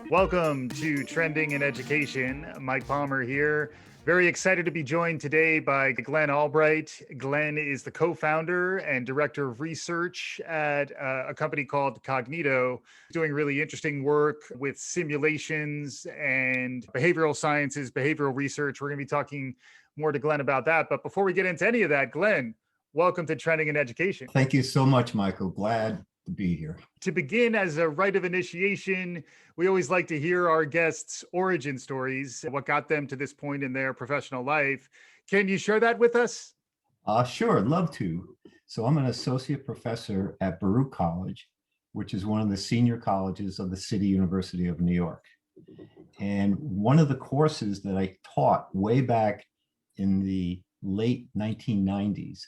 Welcome to Trending in Education. Mike Palmer here. Very excited to be joined today by Glenn Albright. Glenn is the co-founder and director of research at a company called Kognito, doing really interesting work with simulations and behavioral sciences, behavioral research. We're going to be talking more to Glenn about that. But before we get into any of that, Glenn, welcome to Trending in Education. Thank you so much, Michael. Glad to be here. To begin, as a rite of initiation, we always like to hear our guests' origin stories, what got them to this point in their professional life. Can you share that with us? Sure, love to. So I'm an associate professor at Baruch College, which is one of the senior colleges of the City University of New York. And one of the courses that I taught way back in the late 1990s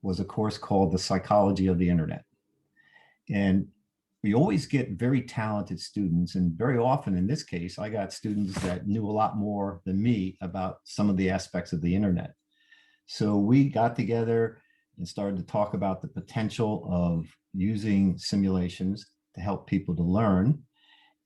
was a course called The Psychology of the Internet. And we always get very talented students, and very often in this case, I got students that knew a lot more than me about some of the aspects of the internet. So we got together and started to talk about the potential of using simulations to help people to learn,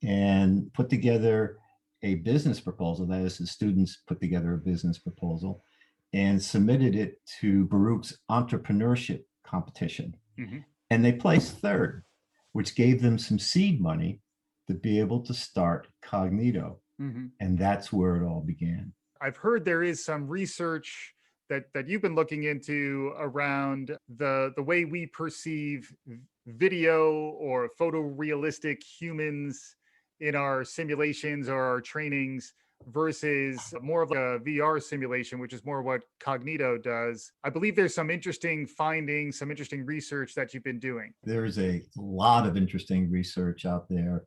and put together a business proposal. That is, the students put together a business proposal and submitted it to Baruch's entrepreneurship competition. Mm-hmm. And they placed third, which gave them some seed money to be able to start Kognito. Mm-hmm. And that's where it all began. I've heard there is some research that you've been looking into around the way we perceive video or photorealistic humans in our simulations or our trainings versus more of a VR simulation, which is more what Kognito does. I believe there's some interesting findings, some interesting research that you've been doing. There's a lot of interesting research out there,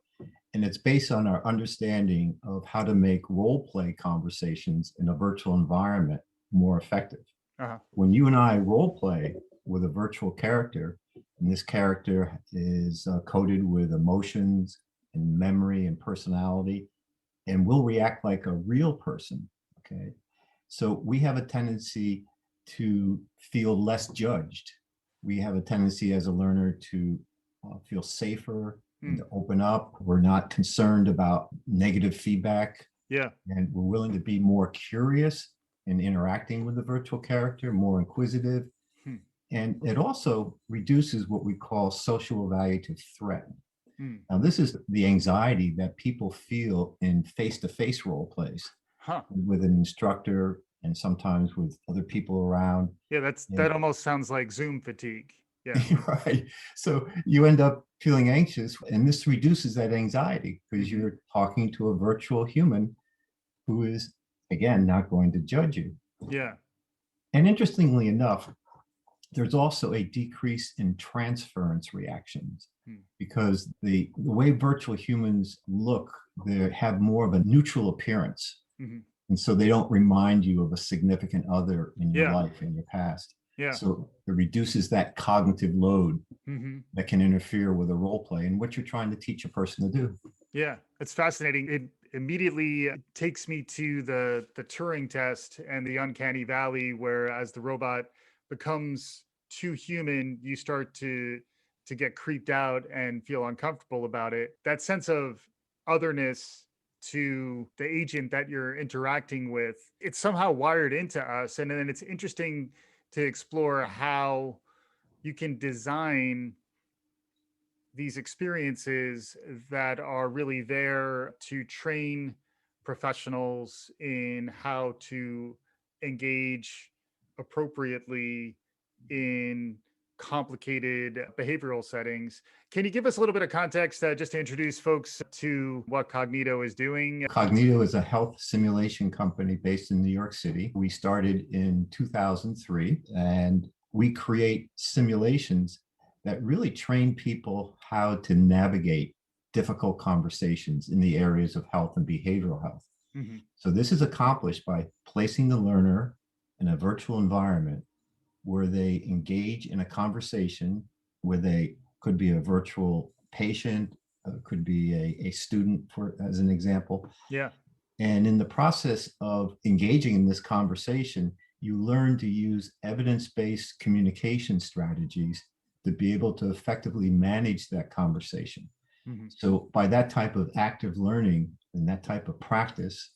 and it's based on our understanding of how to make role play conversations in a virtual environment more effective. Uh-huh. When you and I role play with a virtual character, and this character is coded with emotions and memory and personality, and we'll react like a real person, okay? So we have a tendency to feel less judged. We have a tendency as a learner to feel safer and to open up. We're not concerned about negative feedback. Yeah. And we're willing to be more curious in interacting with the virtual character, more inquisitive. And it also reduces what we call social evaluative threat. Now, this is the anxiety that people feel in face-to-face role plays with an instructor and sometimes with other people around. Yeah, that almost sounds like Zoom fatigue. Yeah. Right. So you end up feeling anxious, and this reduces that anxiety because you're talking to a virtual human who is, again, not going to judge you. Yeah. And interestingly enough, there's also a decrease in transference reactions because the way virtual humans look, they have more of a neutral appearance. Mm-hmm. And so they don't remind you of a significant other in your life, in your past. Yeah. So it reduces that cognitive load that can interfere with a role play and what you're trying to teach a person to do. Yeah, it's fascinating. It immediately takes me to the Turing test and the uncanny valley, where as the robot becomes too human, you start to get creeped out and feel uncomfortable about it. That sense of otherness to the agent that you're interacting with, it's somehow wired into us. And then it's interesting to explore how you can design these experiences that are really there to train professionals in how to engage appropriately in complicated behavioral settings. Can you give us a little bit of context just to introduce folks to what Kognito is doing? Kognito is a health simulation company based in New York City. We started in 2003, and we create simulations that really train people how to navigate difficult conversations in the areas of health and behavioral health. Mm-hmm. So this is accomplished by placing the learner in a virtual environment where they engage in a conversation, where they could be a virtual patient, could be a student, as an example. Yeah. And in the process of engaging in this conversation, you learn to use evidence-based communication strategies to be able to effectively manage that conversation. Mm-hmm. So by that type of active learning, and that type of practice,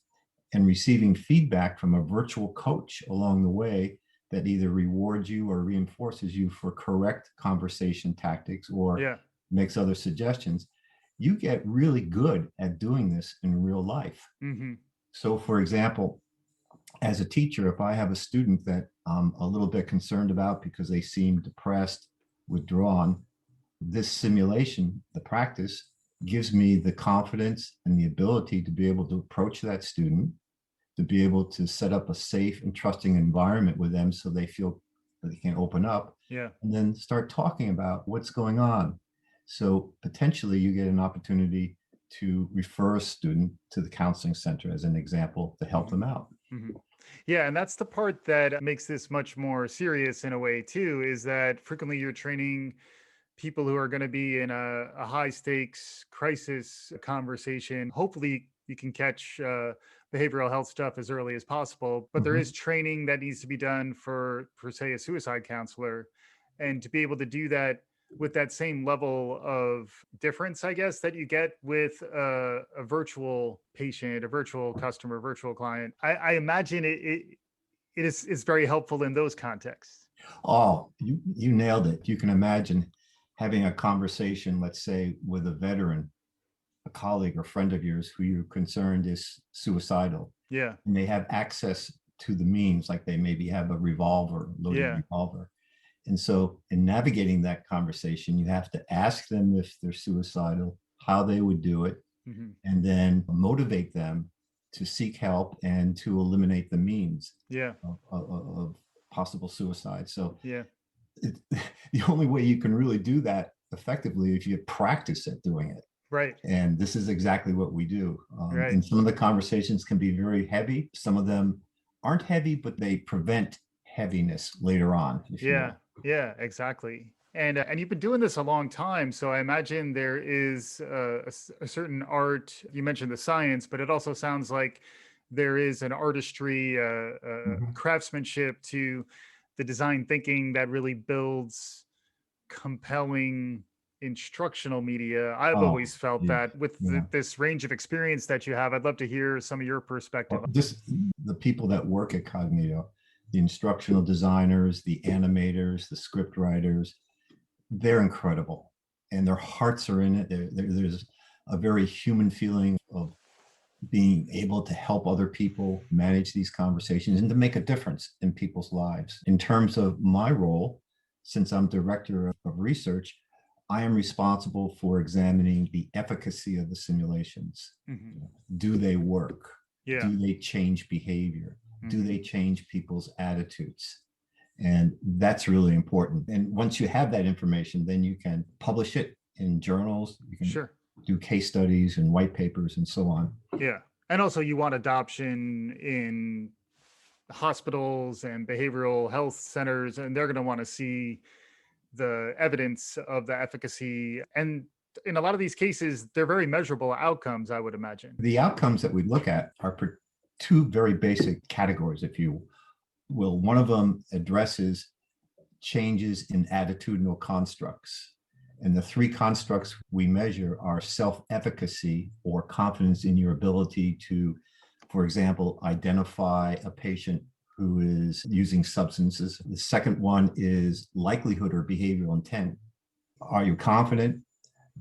and receiving feedback from a virtual coach along the way that either rewards you or reinforces you for correct conversation tactics or Yeah. makes other suggestions, you get really good at doing this in real life. Mm-hmm. So, for example, as a teacher, if I have a student that I'm a little bit concerned about because they seem depressed, withdrawn, this simulation, the practice, gives me the confidence and the ability to be able to approach that student, to be able to set up a safe and trusting environment with them so they feel that they can open up, Yeah. and then start talking about what's going on. So potentially you get an opportunity to refer a student to the counseling center, as an example, to help them out. Mm-hmm. Yeah, and that's the part that makes this much more serious in a way too, is that frequently you're training people who are going to be in a high stakes crisis conversation. Hopefully you can catch behavioral health stuff as early as possible, but there Mhm. is training that needs to be done for say a suicide counselor, and to be able to do that with that same level of difference, I guess, that you get with a virtual patient, a virtual customer, virtual client. I imagine it is very helpful in those contexts. Oh, you nailed it. You can imagine having a conversation, let's say, with a veteran, a colleague or friend of yours who you're concerned is suicidal, Yeah. and they have access to the means, like they maybe have a revolver, loaded Yeah. revolver. And so in navigating that conversation, you have to ask them if they're suicidal, how they would do it, Hmm. and then motivate them to seek help and to eliminate the means Yeah. of possible suicide. So Yeah. it, the only way you can really do that effectively is you practice at doing it. Right. And this is exactly what we do. Right. And some of the conversations can be very heavy. Some of them aren't heavy, but they prevent heaviness later on, if you Yeah. will. Yeah, exactly. And you've been doing this a long time, so I imagine there is a certain art. You mentioned the science, but it also sounds like there is an artistry, Mhm. craftsmanship to the design thinking that really builds compelling instructional media. I've Oh, always felt yeah, that with yeah. this range of experience that you have. I'd love to hear some of your perspective. Well, the people that work at Cognito, the instructional designers, the animators, the script writers, they're incredible, and their hearts are in it. There's a very human feeling of being able to help other people manage these conversations and to make a difference in people's lives. In terms of my role, since I'm director of research, I am responsible for examining the efficacy of the simulations. Hmm. Do they work? Yeah. Do they change behavior? Do Hmm. they change people's attitudes? And that's really important. And once you have that information, then you can publish it in journals, you can Sure. do case studies and white papers and so on. Yeah. And also you want adoption in hospitals and behavioral health centers, and they're going to want to see the evidence of the efficacy. And in a lot of these cases, they're very measurable outcomes, I would imagine. The outcomes that we look at are two very basic categories, if you will. One of them addresses changes in attitudinal constructs. And the three constructs we measure are self-efficacy, or confidence in your ability to, for example, identify a patient who is using substances. The second one is likelihood or behavioral intent. Are you confident?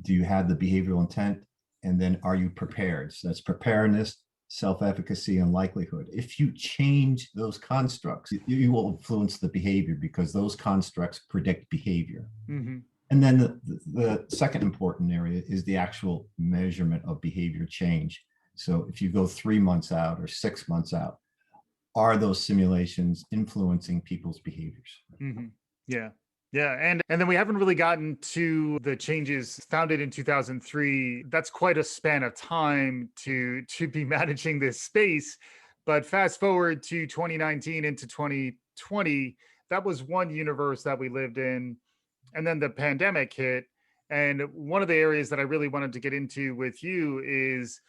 Do you have the behavioral intent? And then are you prepared? So that's preparedness, self-efficacy, and likelihood. If you change those constructs, you will influence the behavior because those constructs predict behavior. Hmm. And then the second important area is the actual measurement of behavior change. So if you go 3 months out or 6 months out, are those simulations influencing people's behaviors? Hmm. Yeah. Yeah. And then we haven't really gotten to the changes founded in 2003. That's quite a span of time to be managing this space. But fast forward to 2019 into 2020, that was one universe that we lived in. And then the pandemic hit. And one of the areas that I really wanted to get into with you is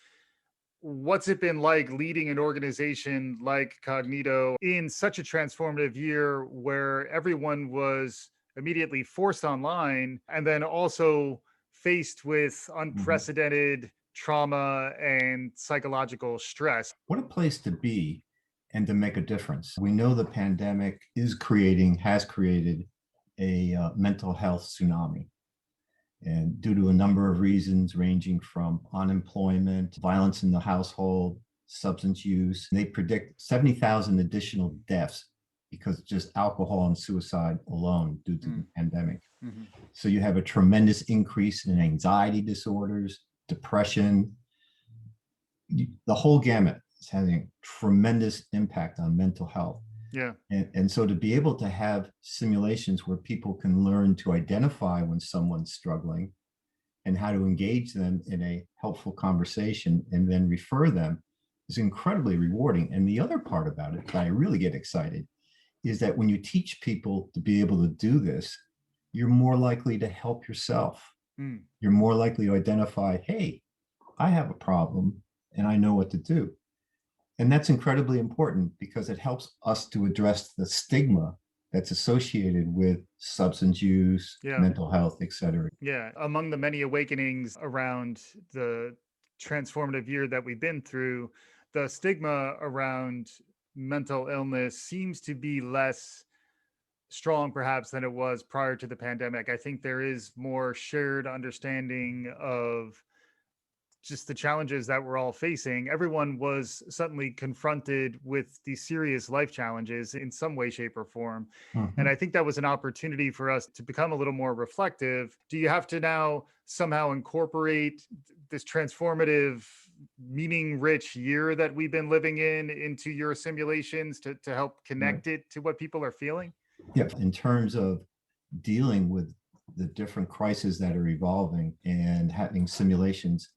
what's it been like leading an organization like Kognito in such a transformative year where everyone was immediately forced online and then also faced with Mhm. unprecedented trauma and psychological stress. What a place to be and to make a difference. We know the pandemic has created a mental health tsunami. And due to a number of reasons, ranging from unemployment, violence in the household, substance use, they predict 70,000 additional deaths because of just alcohol and suicide alone due to the pandemic. Mm-hmm. So you have a tremendous increase in anxiety disorders, depression. The whole gamut is having a tremendous impact on mental health. Yeah. And so to be able to have simulations where people can learn to identify when someone's struggling and how to engage them in a helpful conversation and then refer them is incredibly rewarding. And the other part about it that I really get excited is that when you teach people to be able to do this, you're more likely to help yourself. You're more likely to identify, hey, I have a problem and I know what to do. And that's incredibly important because it helps us to address the stigma that's associated with substance use, mental health, et cetera. Yeah. Among the many awakenings around the transformative year that we've been through, the stigma around mental illness seems to be less strong perhaps than it was prior to the pandemic. I think there is more shared understanding of just the challenges that we're all facing. Everyone was suddenly confronted with these serious life challenges in some way, shape, or form. And I think that was an opportunity for us to become a little more reflective. Do you have to now somehow incorporate this transformative, meaning rich year that we've been living in into your simulations to help connect it to what people are feeling? Yeah, in terms of dealing with the different crises that are evolving and having simulations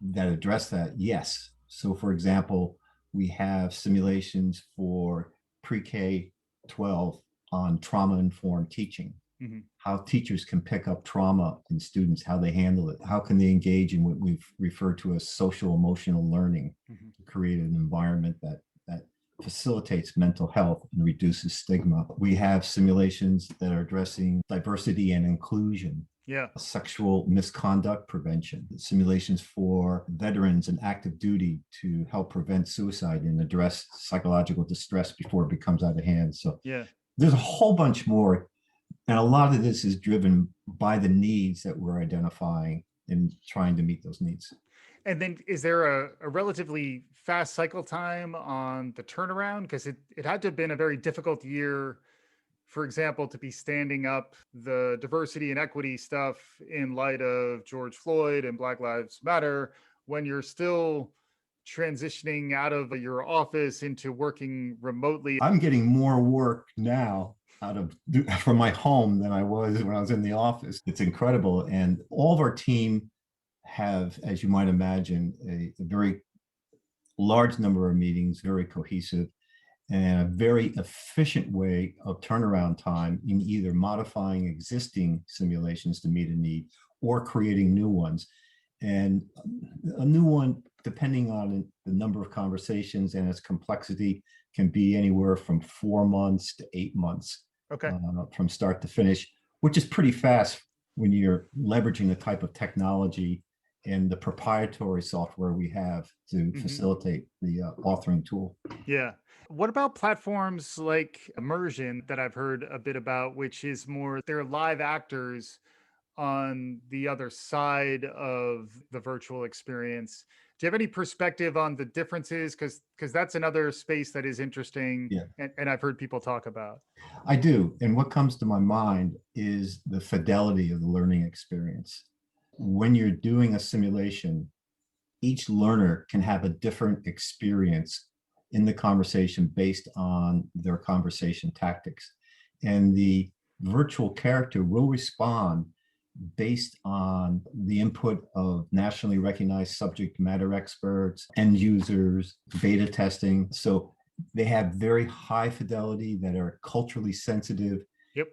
that address that, yes. So for example, we have simulations for pre-K 12 on trauma-informed teaching, how teachers can pick up trauma in students, how they handle it, how can they engage in what we've referred to as social emotional learning to create an environment that facilitates mental health and reduces stigma. We have simulations that are addressing diversity and inclusion, sexual misconduct prevention, simulations for veterans and active duty to help prevent suicide and address psychological distress before it becomes out of hand. So there's a whole bunch more. And a lot of this is driven by the needs that we're identifying and trying to meet those needs. And then is there a relatively fast cycle time on the turnaround? Because it had to have been a very difficult year, for example, to be standing up the diversity and equity stuff in light of George Floyd and Black Lives Matter, when you're still transitioning out of your office into working remotely. I'm getting more work now from my home than I was when I was in the office. It's incredible. And all of our team have, as you might imagine, a very large number of meetings, very cohesive, and a very efficient way of turnaround time in either modifying existing simulations to meet a need or creating new ones. And a new one, depending on the number of conversations and its complexity, can be anywhere from 4 months to 8 months from start to finish, which is pretty fast when you're leveraging the type of technology and the proprietary software we have to facilitate the authoring tool. Yeah. What about platforms like Immersion that I've heard a bit about, which is more, they're live actors on the other side of the virtual experience. Do you have any perspective on the differences? Because that's another space that is interesting and I've heard people talk about. I do. And what comes to my mind is the fidelity of the learning experience. When you're doing a simulation, each learner can have a different experience in the conversation based on their conversation tactics. And the virtual character will respond based on the input of nationally recognized subject matter experts, end users, beta testing. So they have very high fidelity that are culturally sensitive,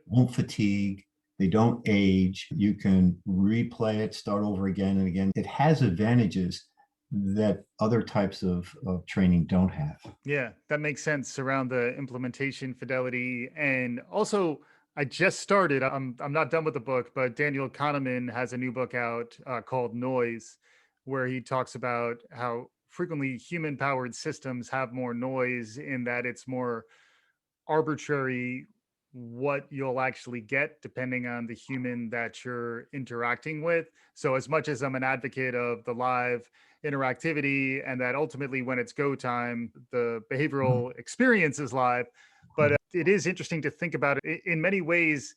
won't fatigue, they don't age. You can replay it, start over again and again. It has advantages that other types of training don't have. Yeah, that makes sense around the implementation fidelity. And also, I just started, I'm not done with the book, but Daniel Kahneman has a new book out called Noise, where he talks about how frequently human powered systems have more noise in that it's more arbitrary what you'll actually get depending on the human that you're interacting with. So, as much as I'm an advocate of the live interactivity and that ultimately when it's go time, the Mhm. behavioral experience is live, but it is interesting to think about it. In many ways,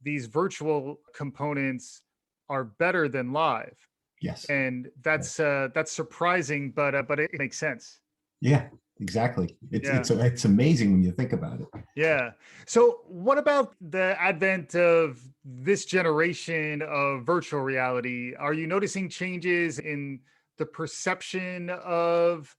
these virtual components are better than live. Yes. And Yes. that's surprising, but it makes sense. Yeah, exactly. It's Yeah. it's it's amazing when you think about it. Yeah. So, what about the advent of this generation of virtual reality? Are you noticing changes in the perception of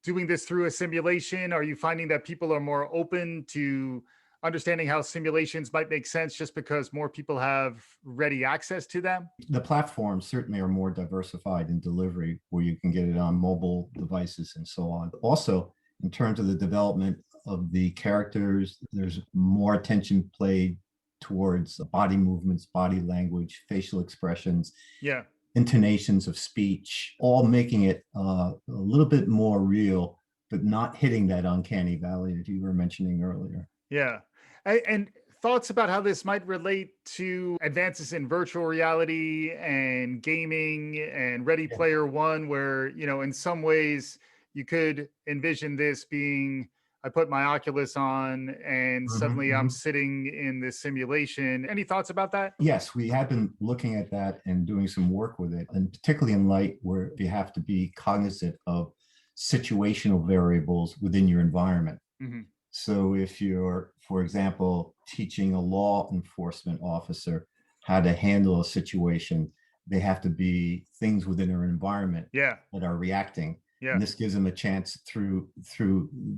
doing this through a simulation? Are you finding that people are more open to understanding how simulations might make sense just because more people have ready access to them? The platforms certainly are more diversified in delivery, where you can get it on mobile devices and so on. Also, in terms of the development of the characters, there's more attention played towards body movements, body language, facial expressions, Yeah. intonations of speech, all making it a little bit more real, but not hitting that uncanny valley that you were mentioning earlier. Yeah. And thoughts about how this might relate to advances in virtual reality and gaming and Ready Yeah. Player One, where, in some ways you could envision this being I put my Oculus on and Mhm, suddenly I'm mhm. sitting in this simulation. Any thoughts about that? Yes, we have been looking at that and doing some work with it, and particularly in light where you have to be cognizant of situational variables within your environment. Hmm. So if you're, for example, teaching a law enforcement officer how to handle a situation, they have to be things within their environment Yeah. that are reacting. Yeah. And this gives them a chance through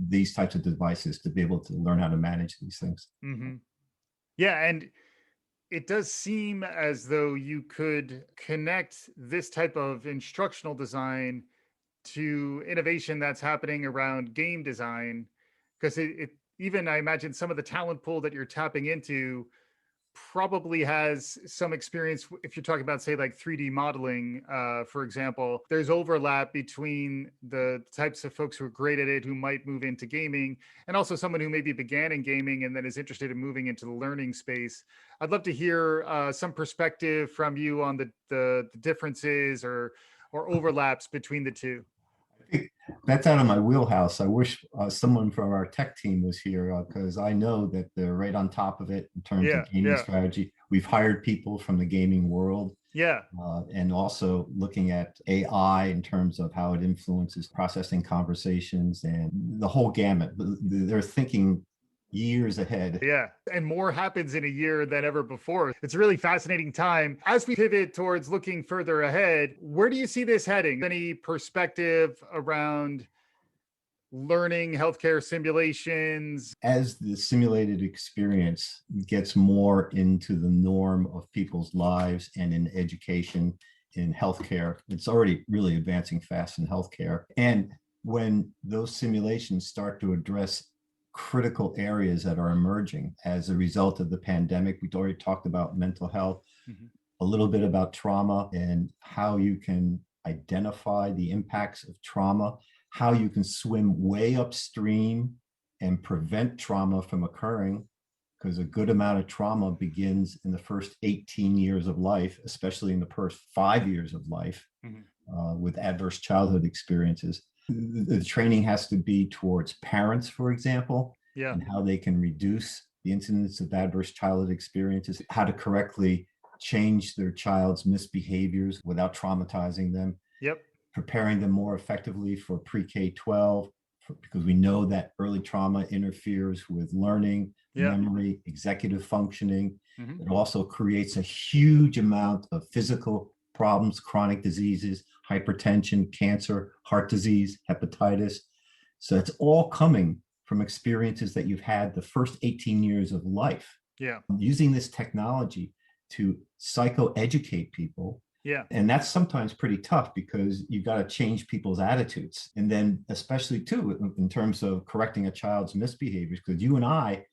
these types of devices to be able to learn how to manage these things. Hmm. Yeah. And it does seem as though you could connect this type of instructional design to innovation that's happening around game design because it even I imagine some of the talent pool that you're tapping into probably has some experience if you're talking about say like 3D modeling for example. There's overlap between the types of folks who are great at it who might move into gaming and also someone who maybe began in gaming and then is interested in moving into the learning space. I'd love to hear some perspective from you on the differences or overlaps between the two. I think that's out of my wheelhouse. I wish someone from our tech team was here because I know that they're right on top of it in terms Yeah, of gaming yeah, strategy. We've hired people from the gaming world yeah, and also looking at AI in terms of how it influences processing conversations and the whole gamut. They're thinking years ahead. yeah. And more happens in a year than ever before. It's a really fascinating time. As we pivot towards looking further ahead, where do you see this heading? Any perspective around learning healthcare simulations? As the simulated experience gets more into the norm of people's lives and in education, in healthcare, it's already really advancing fast in healthcare. And when those simulations start to address critical areas that are emerging as a result of the pandemic, we've already talked about mental health, Mhm. a little bit about trauma and how you can identify the impacts of trauma, how you can swim way upstream and prevent trauma from occurring, because a good amount of trauma begins in the first 18 years of life, especially in the first 5 years of life Mhm. with adverse childhood experiences. The training has to be towards parents, for example, Yeah. and how they can reduce the incidence of adverse childhood experiences, how to correctly change their child's misbehaviors without traumatizing them, Yep. preparing them more effectively for pre-K 12, because we know that early trauma interferes with learning, Yeah. memory, executive functioning. Mhm. It also creates a huge amount of physical problems, chronic diseases, hypertension, cancer, heart disease, hepatitis. So it's all coming from experiences that you've had the first 18 years of life. Yeah. Using this technology to psychoeducate people, Yeah. and that's sometimes pretty tough because you've got to change people's attitudes. And then, especially too, in terms of correcting a child's misbehaviors, because you and I,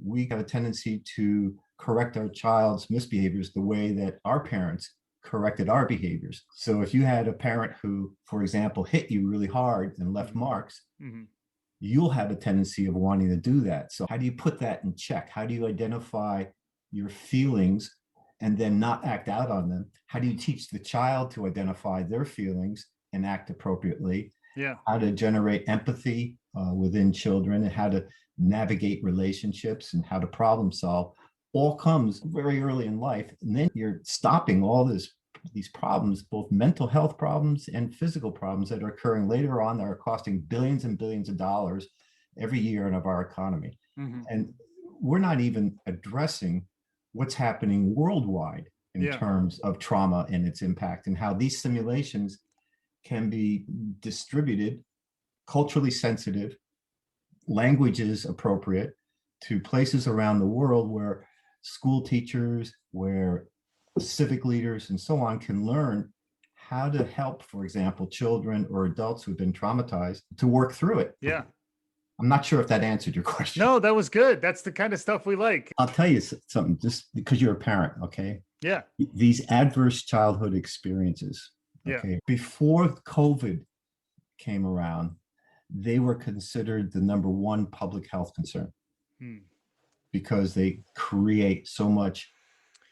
we have a tendency to correct our child's misbehaviors the way that our parents corrected our behaviors. So if you had a parent who, for example, hit you really hard and left marks, you'll have a tendency of wanting to do that. So how do you put that in check? How do you identify your feelings and then not act out on them? How do you teach the child to identify their feelings and act appropriately? Yeah. How to generate empathy within children, and how to navigate relationships and how to problem solve, all comes very early in life. And then you're stopping all these problems, both mental health problems and physical problems that are occurring later on that are costing billions and billions of dollars every year of our economy. And we're not even addressing what's happening worldwide in terms of trauma and its impact, and how these simulations can be distributed, culturally sensitive, languages appropriate, to places around the world where school teachers, where civic leaders and so on can learn how to help, for example, children or adults who've been traumatized to work through it. Yeah. I'm not sure if that answered your question. No, that was good. That's the kind of stuff we like. I'll tell you something, just because you're a parent, okay? Yeah. These adverse childhood experiences, okay, before COVID came around, they were considered the number one public health concern because they create so much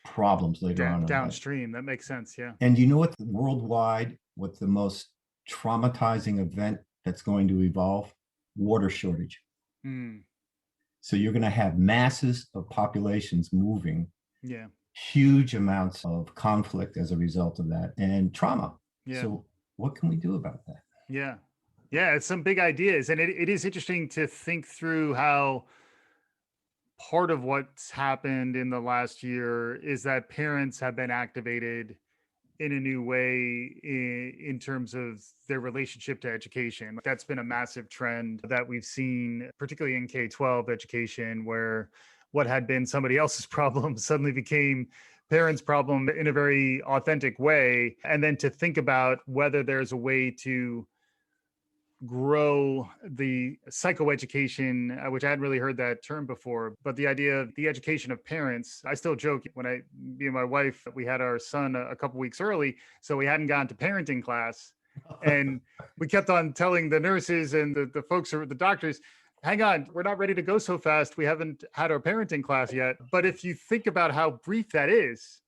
problems later on. Downstream. That makes sense. Yeah. And you know what, worldwide, what the most traumatizing event that's going to evolve? Water shortage. So you're going to have masses of populations moving, huge amounts of conflict as a result of that, and trauma. So what can we do about that? Yeah, it's some big ideas. And it is interesting to think through how part of what's happened in the last year is that parents have been activated in a new way in terms of their relationship to education. That's been a massive trend that we've seen, particularly in K-12 education, where what had been somebody else's problem suddenly became parents' problem in a very authentic way. And then to think about whether there's a way to grow the psychoeducation, which I hadn't really heard that term before, but the idea of the education of parents. I still joke when me and my wife, we had our son a couple weeks early, so we hadn't gone to parenting class. And we kept on telling the nurses and the folks who were the doctors, hang on, we're not ready to go so fast. We haven't had our parenting class yet. But if you think about how brief that is,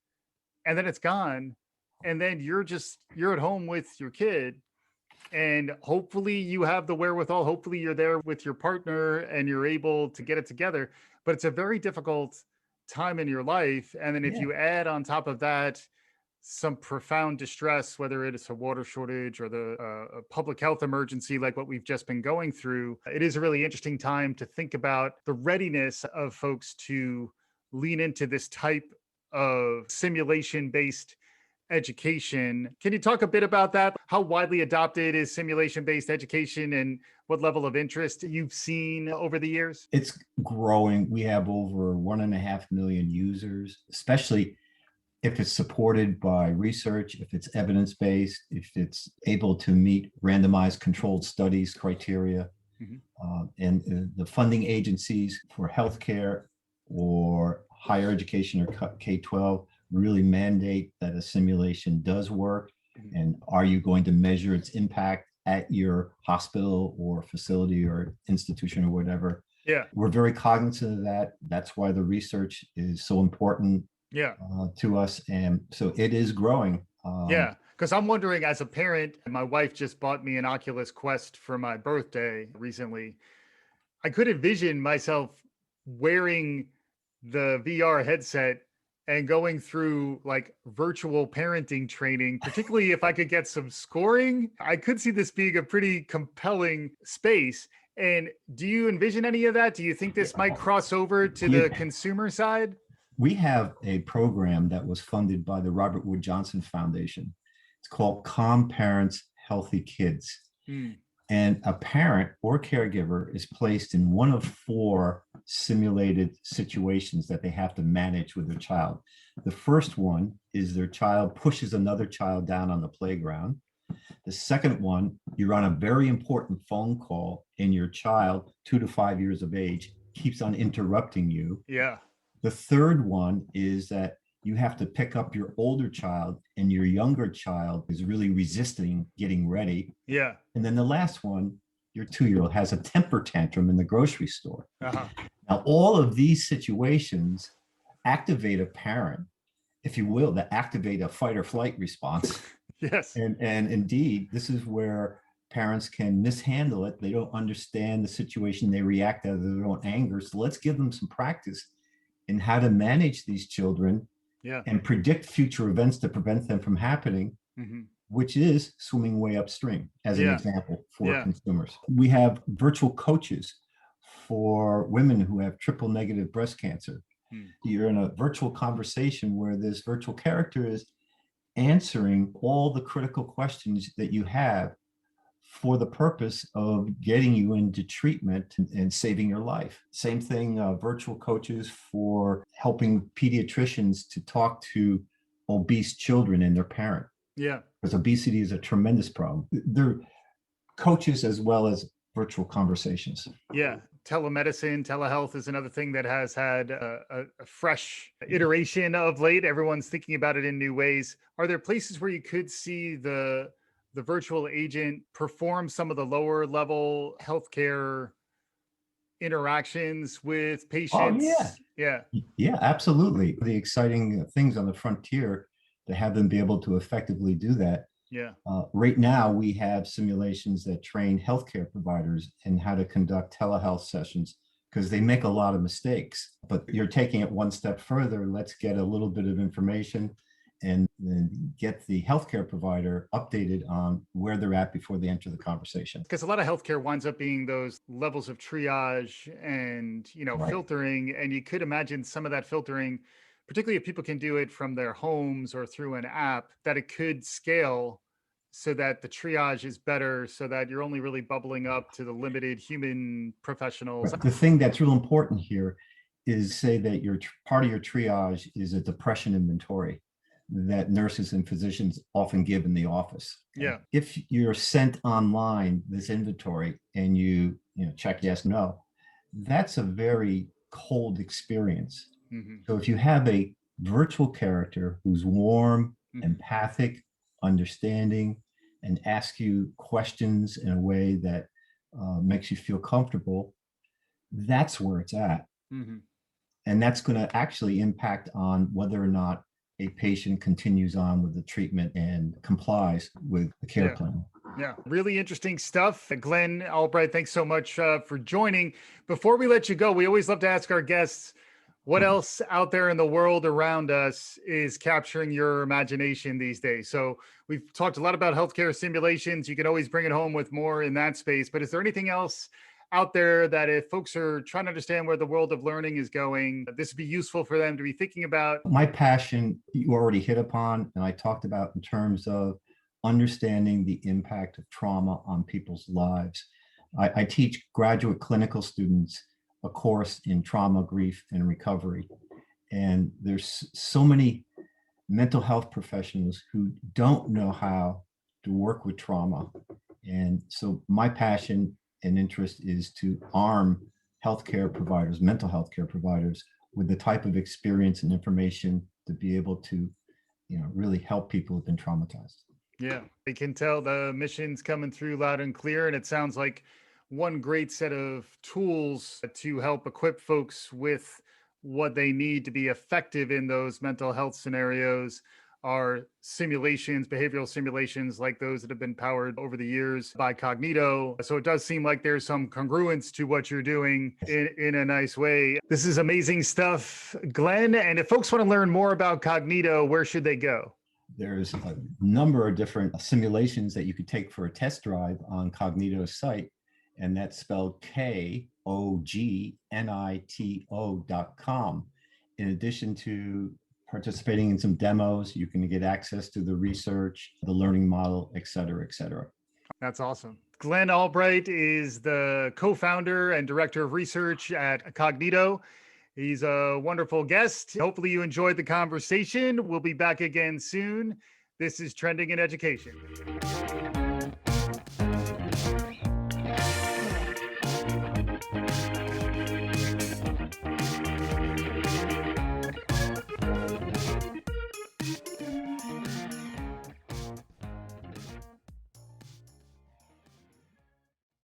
and then it's gone, and then you're at home with your kid, and hopefully you have the wherewithal. Hopefully you're there with your partner and you're able to get it together. But it's a very difficult time in your life. And then if you add on top of that some profound distress, whether it is a water shortage or a public health emergency like what we've just been going through, it is a really interesting time to think about the readiness of folks to lean into this type of simulation-based education. Can you talk a bit about that? How widely adopted is simulation-based education, and what level of interest you've seen over the years? It's growing. We have over 1.5 million users, especially if it's supported by research, if it's evidence-based, if it's able to meet randomized controlled studies criteria. And the funding agencies for healthcare or higher education or K-12 really mandate that a simulation does work. And are you going to measure its impact at your hospital or facility or institution or whatever? We're very cognizant of that. That's why the research is so important to us. And so it is growing. Because I'm wondering, as a parent, my wife just bought me an Oculus Quest for my birthday recently. I could envision myself wearing the VR headset and going through like virtual parenting training, particularly if I could get some scoring. I could see this being a pretty compelling space. And do you envision any of that? Do you think this might cross over to the consumer side? We have a program that was funded by the Robert Wood Johnson Foundation. It's called Calm Parents, Healthy Kids. And a parent or caregiver is placed in one of 4 simulated situations that they have to manage with their child. The first one is their child pushes another child down on the playground. The second one, you're on a very important phone call and your child, 2 to 5 years of age, keeps on interrupting you. The third one is that you have to pick up your older child, and your younger child is really resisting getting ready. Yeah. And then the last one, your 2-year-old has a temper tantrum in the grocery store. Uh-huh. Now, all of these situations activate a parent, if you will, that activate a fight or flight response. Yes. And indeed, this is where parents can mishandle it. They don't understand the situation. They react out of their own anger. So let's give them some practice in how to manage these children and predict future events to prevent them from happening, which is swimming way upstream, as an example for consumers. We have virtual coaches for women who have triple negative breast cancer. You're in a virtual conversation where this virtual character is answering all the critical questions that you have for the purpose of getting you into treatment and saving your life. Same thing, virtual coaches for helping pediatricians to talk to obese children and their parent. Yeah. Because obesity is a tremendous problem. They're coaches as well as virtual conversations. Yeah. Telemedicine, telehealth is another thing that has had a fresh iteration of late. Everyone's thinking about it in new ways. Are there places where you could see the virtual agent perform some of the lower level healthcare interactions with patients? Oh, yeah. Yeah, absolutely. The exciting things on the frontier to have them be able to effectively do that. Yeah. Right now, we have simulations that train healthcare providers in how to conduct telehealth sessions because they make a lot of mistakes. But you're taking it one step further. Let's get a little bit of information and then get the healthcare provider updated on where they're at before they enter the conversation. Because a lot of healthcare winds up being those levels of triage and, filtering. And you could imagine some of that filtering, particularly if people can do it from their homes or through an app, that it could scale so that the triage is better, so that you're only really bubbling up to the limited human professionals. The thing that's real important here is say that your part of your triage is a depression inventory that nurses and physicians often give in the office. Yeah. If you're sent online this inventory and you check yes, no, that's a very cold experience. So if you have a virtual character who's warm, empathic, understanding, and asks you questions in a way that makes you feel comfortable, that's where it's at. And that's going to actually impact on whether or not a patient continues on with the treatment and complies with the care plan. Yeah, really interesting stuff. Glenn Albright, thanks so much for joining. Before we let you go, we always love to ask our guests, what else out there in the world around us is capturing your imagination these days? So we've talked a lot about healthcare simulations. You can always bring it home with more in that space. But is there anything else out there that if folks are trying to understand where the world of learning is going, this would be useful for them to be thinking about? My passion, you already hit upon, and I talked about in terms of understanding the impact of trauma on people's lives. I teach graduate clinical students a course in trauma, grief, and recovery. And there's so many mental health professionals who don't know how to work with trauma. And so my passion and interest is to arm healthcare providers, mental health care providers, with the type of experience and information to be able to, really help people who've been traumatized. Yeah, I can tell the mission's coming through loud and clear, and it sounds like one great set of tools to help equip folks with what they need to be effective in those mental health scenarios are simulations, behavioral simulations like those that have been powered over the years by Kognito. So it does seem like there's some congruence to what you're doing in a nice way. This is amazing stuff, Glenn. And if folks want to learn more about Kognito, where should they go? There's a number of different simulations that you could take for a test drive on Kognito's site, and that's spelled KOGNITO.com. In addition to participating in some demos, you can get access to the research, the learning model, et cetera, et cetera. That's awesome. Glenn Albright is the co-founder and director of research at Kognito. He's a wonderful guest. Hopefully you enjoyed the conversation. We'll be back again soon. This is Trending in Education.